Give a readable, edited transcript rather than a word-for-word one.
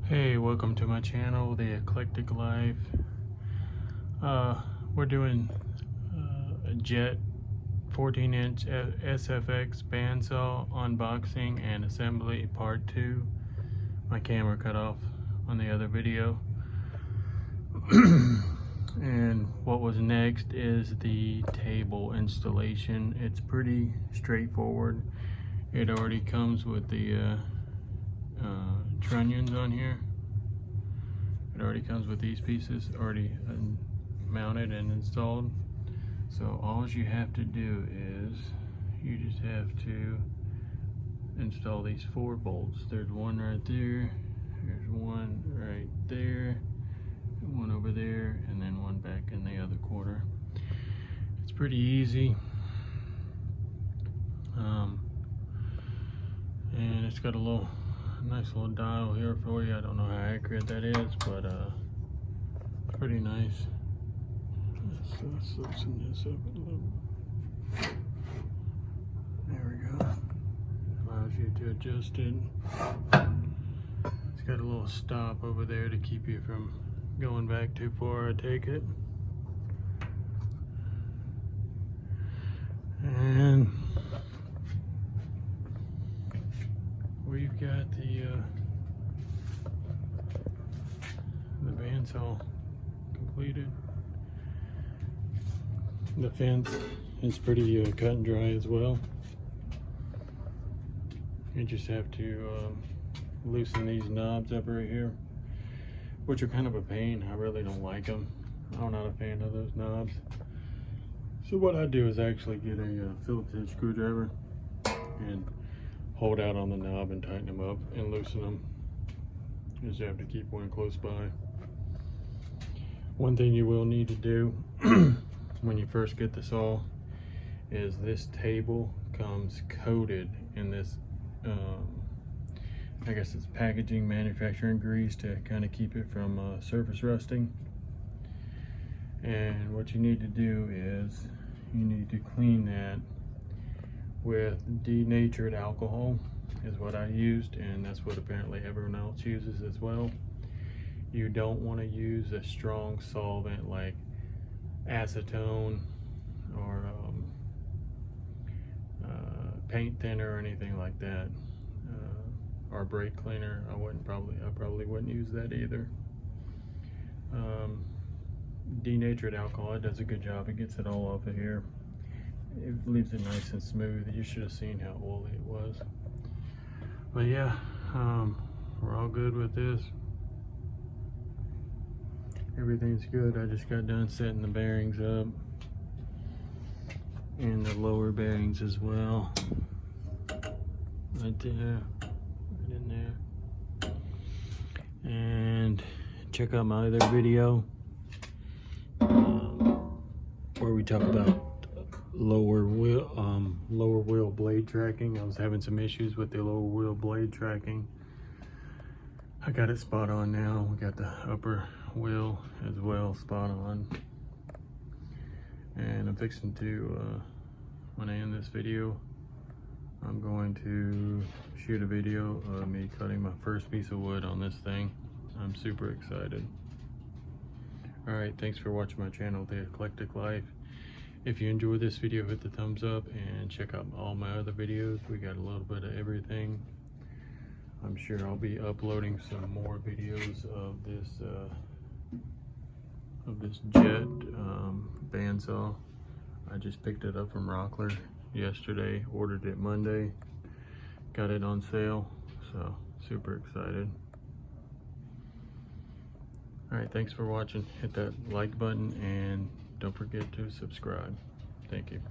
Hey, welcome to my channel, The Eclectic Life. We're doing a Jet 14-inch SFX bandsaw unboxing and assembly part 2. My camera cut off on the other video. And what was next is the table installation. It's pretty straightforward. It already comes with the trunnions on here. It already comes with these pieces already mounted and installed. So all you have to do is you just have to install these 4 bolts. There's one right there, there's one right there, one over there, and then one back in the other corner. It's pretty easy. And it's got a nice little dial here for you. I don't know how accurate that is, but pretty nice. Let's loosen this up a little. There we go. Allows you to adjust it. It's got a little stop over there to keep you from going back too far, I take it. And we've got the bandsaw completed. The fence is pretty cut and dry as well. You just have to loosen these knobs up right here, which are kind of a pain. I really don't like them. I'm not a fan of those knobs. So what I do is actually get a Phillips head screwdriver and hold out on the knob and tighten them up and loosen them. You just have to keep one close by. One thing you will need to do when you first get the saw is this table comes coated in this I guess it's packaging manufacturing grease to kind of keep it from surface rusting. And what you need to do is you need to clean that with denatured alcohol is what I used, and that's what apparently everyone else uses as well. You don't want to use a strong solvent like acetone or paint thinner or anything like that, or brake cleaner. I probably wouldn't use that either. Denatured alcohol, it does a good job. It gets it all off of here. It leaves it nice and smooth. You should have seen how oily it was. But yeah, we're all good with this. Everything's good. I just got done setting the bearings up and the lower bearings as well. Right there, right in there. And check out my other video where we talk about lower wheel blade tracking. I was having some issues with the lower wheel blade tracking. I got it spot on now. We got the upper wheel as well spot on. And I'm fixing to, when I end this video, I'm going to shoot a video of me cutting my first piece of wood on this thing. I'm super excited. Alright, thanks for watching my channel, The Eclectic Life. If you enjoyed this video, hit the thumbs up and check out all my other videos. We got a little bit of everything. I'm sure I'll be uploading some more videos of this Jet bandsaw. I just picked it up from Rockler yesterday, ordered it Monday, got it on sale, so super excited. Alright, thanks for watching. Hit that like button and don't forget to subscribe. Thank you.